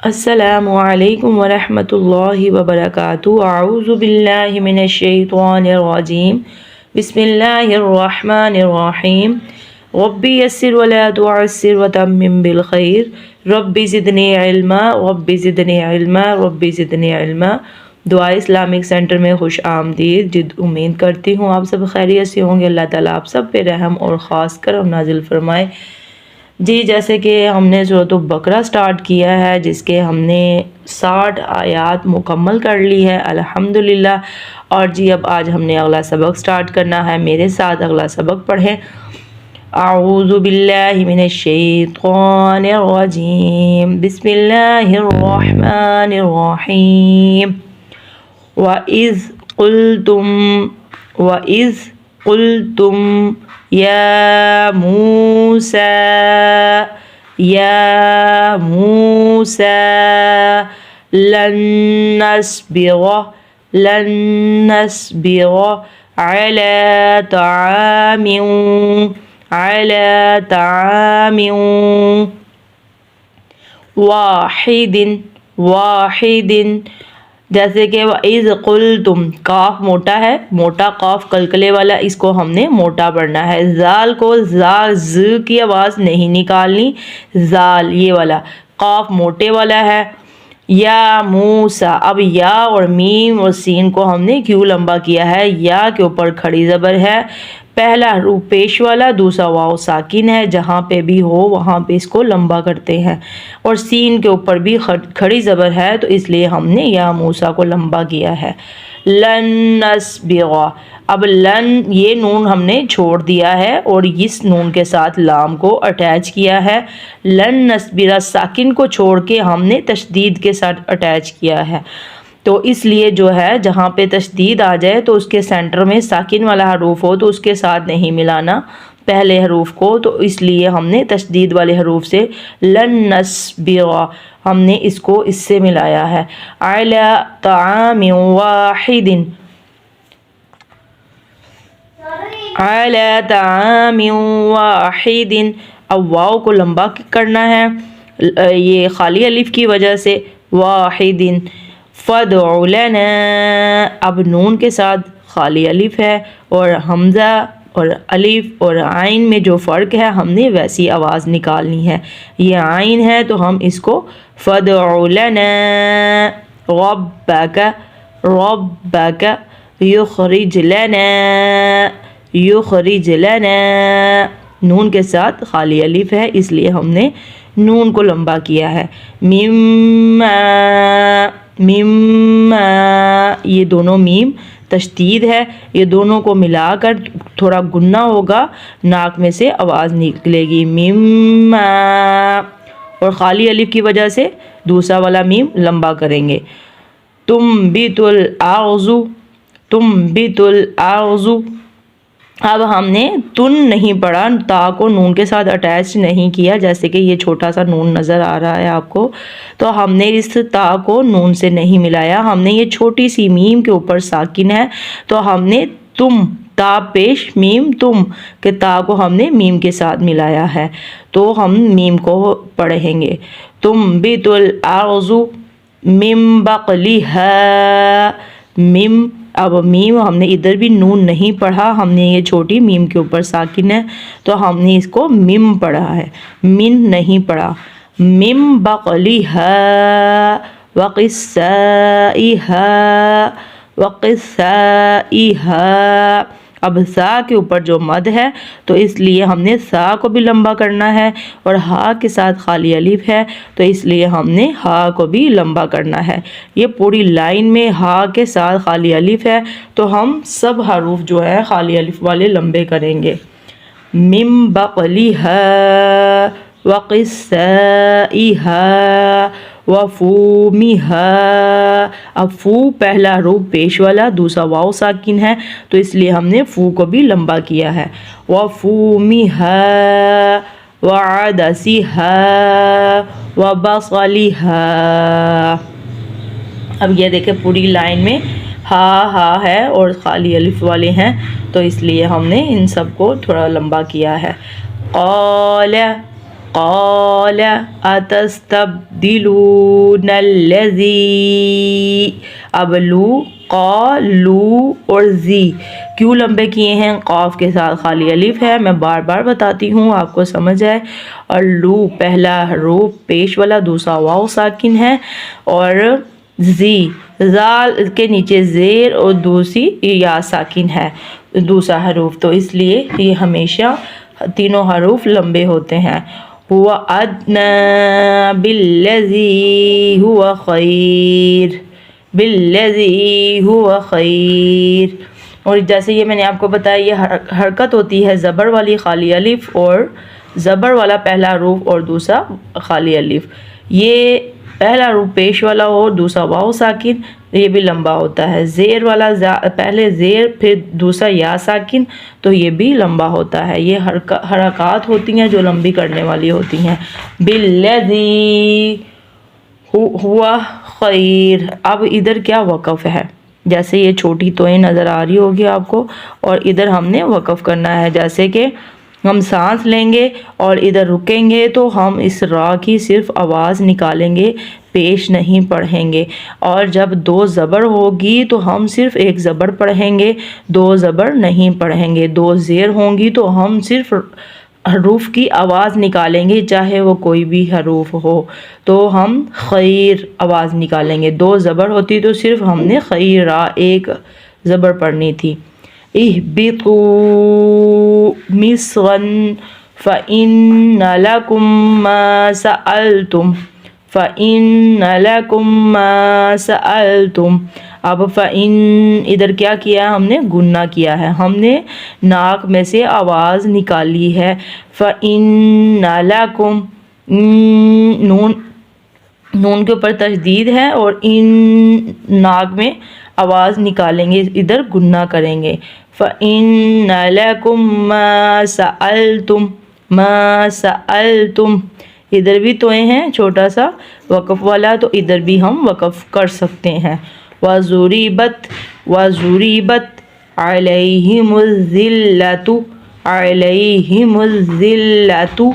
السلام علیکم ورحمۃ اللہ وبرکاتہ۔ اعوذ باللہ من الشیطان الرجیم، بسم اللہ الرحمن الرحیم۔ رب یسر ولا تعسر وتمم بالخیر، رب زدنی علما رب زدنی علما رب زدنی علما۔ دعا اسلامک سینٹر میں خوش آمدید۔ امید کرتی ہوں آپ سب خیریت سے ہوں گے۔ اللہ تعالیٰ آپ سب پہ رحم اور خاص کرم نازل فرمائے۔ جی جیسے کہ ہم نے سورۃ البقرہ سٹارٹ کیا ہے، جس کے ہم نے 60 آیات مکمل کر لی ہے الحمدللہ۔ اور جی اب آج ہم نے اگلا سبق سٹارٹ کرنا ہے، میرے ساتھ اگلا سبق پڑھیں۔ اعوذ باللہ من الشیطان الرجیم، بسم اللہ الرحمن الرحیم۔ وَإِذْ قُلْتُمْ یا موسیٰ لن نصبر على طعام واحد، جیسے کہ وَإِذْ قُلْتُمْ، قاف موٹا ہے، موٹا قاف قلقلے والا، اس کو ہم نے موٹا پڑھنا ہے۔ زال کو ز کی آواز نہیں نکالنی، زال یہ والا قاف موٹے والا ہے۔ یا موسیٰ، اب یا اور میم اور سین کو ہم نے کیوں لمبا کیا ہے؟ یا کے اوپر کھڑی زبر ہے، پہلا حروف پیش والا، دوسرا واو ساکن ہے، جہاں پہ بھی ہو وہاں پہ اس کو لمبا کرتے ہیں، اور سین کے اوپر بھی کھڑی زبر ہے، تو اس لیے ہم نے یا موسیٰ کو لمبا کیا ہے۔ لن نصبر، اب لن یہ نون ہم نے چھوڑ دیا ہے اور اس نون کے ساتھ لام کو اٹیچ کیا ہے۔ لن نصبر ساکن کو چھوڑ کے ہم نے تشدید کے ساتھ اٹیچ کیا ہے، تو اس لیے جو ہے جہاں پہ تشدید آ جائے تو اس کے سینٹر میں ساکن والا حروف ہو تو اس کے ساتھ نہیں ملانا پہلے حروف کو، تو اس لیے ہم نے تشدید والے حروف سے لن نصبر ہم نے اس کو اس سے ملایا ہے۔ علی طعام واحد، علی طعام واحد، اب واو کو لمبا کرنا ہے یہ خالی الف کی وجہ سے، واحد۔ فادع لنا، اب نون کے ساتھ خالی الف ہے اور حمزہ اور الف اور عین میں جو فرق ہے ہم نے ویسی آواز نکالنی ہے۔ یہ عین ہے تو ہم اس کو فادع لنا ربک، ربک یخرج لنا، یخرج لنا، نون کے ساتھ خالی الف ہے اس لیے ہم نے نون کو لمبا کیا ہے۔ مما، مما، یہ دونوں میم تشدید ہے، یہ دونوں کو ملا کر تھوڑا گننا ہوگا، ناک میں سے آواز نکلے گی مما، اور خالی الف کی وجہ سے دوسرا والا میم لمبا کریں گے۔ تنبت الارض، تنبت الارض، اب ہم نے تن نہیں پڑھا، تا کو نون کے ساتھ اٹیچ نہیں کیا، جیسے کہ یہ چھوٹا سا نون نظر آ رہا ہے آپ کو، تو ہم نے اس تا کو نون سے نہیں ملایا، ہم نے یہ چھوٹی سی میم کے اوپر ساکن ہے تو ہم نے تم، تا پیش میم تم کہ تا کو ہم نے میم کے ساتھ ملایا ہے، تو ہم میم کو پڑھیں گے۔ تنبت الارض من بقلها، میم، اب میم ہم نے ادھر بھی نون نہیں پڑھا، ہم نے یہ چھوٹی میم کے اوپر ساکن ہے تو ہم نے اس کو مم پڑھا ہے، من نہیں پڑھا۔ من بقلها وقثائها، وقثائها، اب سا کے اوپر جو مد ہے تو اس لیے ہم نے سا کو بھی لمبا کرنا ہے، اور ہا کے ساتھ خالی الف ہے تو اس لیے ہم نے ہا کو بھی لمبا کرنا ہے۔ یہ پوری لائن میں ہا کے ساتھ خالی الف ہے تو ہم سب حروف جو ہے خالی الف والے لمبے کریں گے۔ من بقلها وقثائها وفومها، اب فو پہلا حروف پیش والا، دوسرا واو ساکن ہے تو اس لیے ہم نے فو کو بھی لمبا کیا ہے۔ وفومها وعدسها وبصلها، اب یہ دیکھیں پوری لائن میں ہا ہے اور خالی الف والے ہیں تو اس لیے ہم نے ان سب کو تھوڑا لمبا کیا ہے۔ قال، قال اتستبدلون الذی، اب لو، قا، لو اور زی کیوں لمبے کیے ہیں؟ قاف کے ساتھ خالی الف ہے، میں بار بار بتاتی ہوں آپ کو سمجھ آئے. اور لو پہلا حروف پیش والا، دوسرا واو ساکن ہے، اور زی زال کے نیچے زیر اور دوسری یا ساکن ہے دوسرا حروف، تو اس لیے یہ ہمیشہ تینوں حروف لمبے ہوتے ہیں. هو ادنى بالذی هو خیر، بالذی هو خیر. اور جیسے یہ میں نے آپ کو بتایا یہ حرکت ہوتی ہے زبر والی خالی الف اور زبر والا پہلا حروف اور دوسرا خالی الف. یہ پہلا حروف پیش والا ہو، دوسرا واو ساکن، یہ بھی لمبا ہوتا ہے. زیر والا پہلے زیر پھر دوسرا یا ساکن، تو یہ بھی لمبا ہوتا ہے. یہ حرکات ہوتی ہیں جو لمبی کرنے والی ہوتی ہیں. بالذی ہوا خیر. اب ادھر کیا وقف ہے؟ جیسے یہ چھوٹی توئیں نظر آ رہی ہوگی آپ کو، اور ادھر ہم نے وقف کرنا ہے. جیسے کہ ہم سانس لیں گے اور ادھر رکیں گے تو ہم اس را کی صرف آواز نکالیں گے، پیش نہیں پڑھیں گے. اور جب دو زبر ہوگی تو ہم صرف ایک زبر پڑھیں گے، دو زبر نہیں پڑھیں گے. دو زیر ہوں گی تو ہم صرف حروف کی آواز نکالیں گے، چاہے وہ کوئی بھی حروف ہو. تو ہم خیر آواز نکالیں گے. دو زبر ہوتی تو صرف ہم نے خیر را ایک زبر پڑھنی تھی. اہبطوا مصرا فإن لكم ما سألتم، فإن لكم ما سألتم. اب فإن ادھر کیا کیا ہم نے؟ گننا کیا ہے، ہم نے ناک میں سے آواز نکالی ہے. فإن لكم، نون کے اوپر تشدید ہے اور ان ناک میں آواز نکالیں گے، ادھر گننا کریں گے. فإن لكم ما سألتم، ما سألتم. ادھر بھی توئیں ہیں چھوٹا سا وقف والا، تو ادھر بھی ہم وقف کر سکتے ہیں. وَضُرِبَتْ، وَضُرِبَتْ عَلَيْهِمُ الذِّلَّةُ، عَلَيْهِمُ الذِّلَّةُ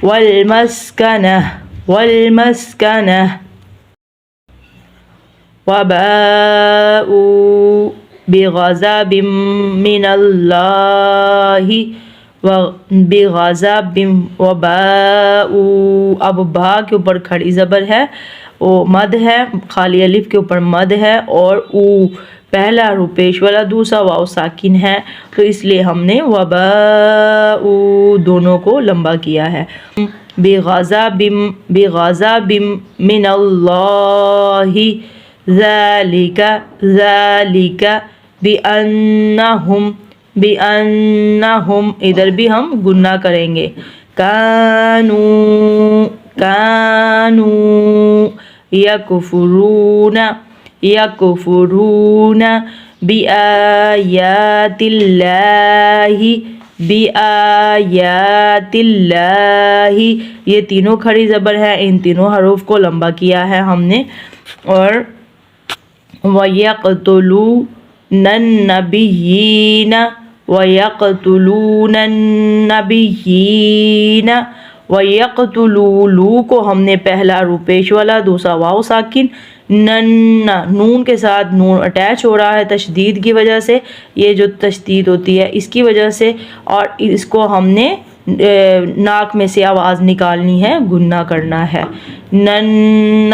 وَالْمَسْكَنَةُ، وَالْمَسْكَنَةُ. وَبَاءُوا بِغَضَبٍ مِّنَ اللَّهِ، بِغَضَبٍ. وَبَاءُوا، اب با کے اوپر کھڑی زبر ہے، وہ مد ہے، خالی الف کے اوپر مد ہے، اور او پہلا حروف پیش والا، دوسرا واو ساکن ہے، تو اس لیے ہم نے وباء دونوں کو لمبا کیا ہے. بغضب، بغضب من اللہ، ذالک، ذالک بأنہم، بأنہم. ادھر بھی ہم گننا کریں گے. کانوا، کانوا یکفرون، یکفرون بآیات اللہ، بآیات اللہ. یہ تینوں کھڑی زبر ہے، ان تینوں حروف کو لمبا کیا ہے ہم نے. اور وَيَقْتُلُونَ النَّبِيِّينَ، وَيَقْتُلُونَ النَّبِيِّينَ. وَيَقْتُلُوا، لو کو ہم نے پہلا حروف پیش والا، دوسرا واو ساکن، نون کے ساتھ نون اٹیچ ہو رہا ہے تشدید کی وجہ سے، یہ جو تشدید ہوتی ہے اس کی وجہ سے، اور اس کو ہم نے ناک میں سے آواز نکالنی ہے، گننا کرنا ہے.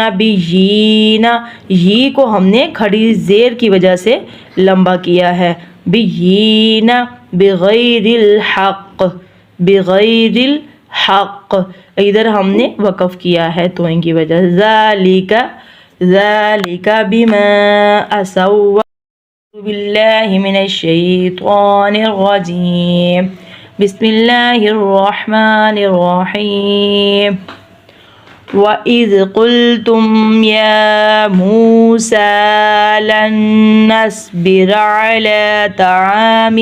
نبیین، یہ کو ہم نے کھڑی زیر کی وجہ سے لمبا کیا ہے. بیین بغیر الحق، بغیر الحق. ادھر ہم نے وقف کیا ہے توئیں کی وجہ سے. ذالک، ذالک بما عصوا. اعوذ باللہ من الشیطان الرجیم. بسم اللہ الرحمن الرحیم. وَإِذْ قُلْتُمْ يَا مُوسَى لَن نَّصْبِرَ عَلَىٰ طَعَامٍ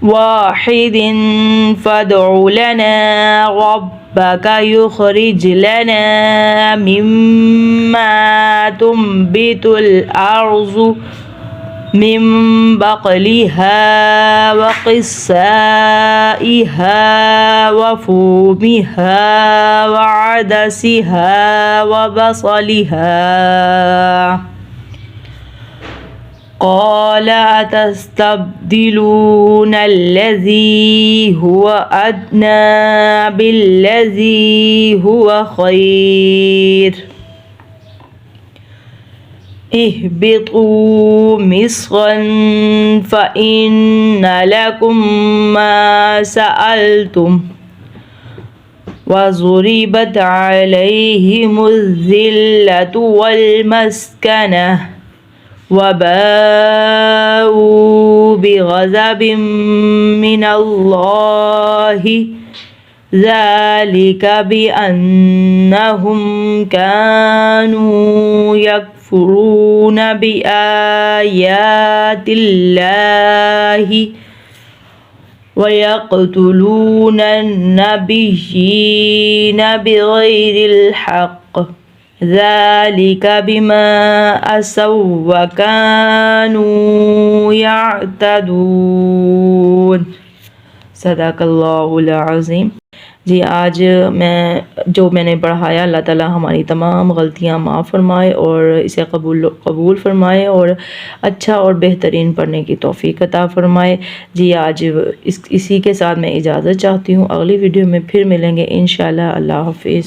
وَاحِدٍ فَادْعُ لَنَا رَبَّكَ يُخْرِجْ لَنَا مِمَّا تُنبِتُ الْأَرْضُ من بقلها وقثائها وفومها وعدسها وبصلها قال أتستبدلون الذي هو أدنى بالذي هو خير اهبطوا مصرا فإن لكم ما سألتم وضربت عليهم الذلة والمسكنة وباءوا بغضب من الله ذلك بأنهم كانوا يكفرون بآيات الله ويقتلون النبيين بغير الحق ذلك بما عصوا وكانوا يعتدون صدق اللہ العظیم۔ جی آج میں نے پڑھایا، اللہ تعالیٰ ہماری تمام غلطیاں معاف فرمائے اور اسے قبول فرمائے اور اچھا اور بہترین پڑھنے کی توفیق عطا فرمائے۔ جی آج اسی کے ساتھ میں اجازت چاہتی ہوں، اگلی ویڈیو میں پھر ملیں گے انشاءاللہ۔ اللہ حافظ۔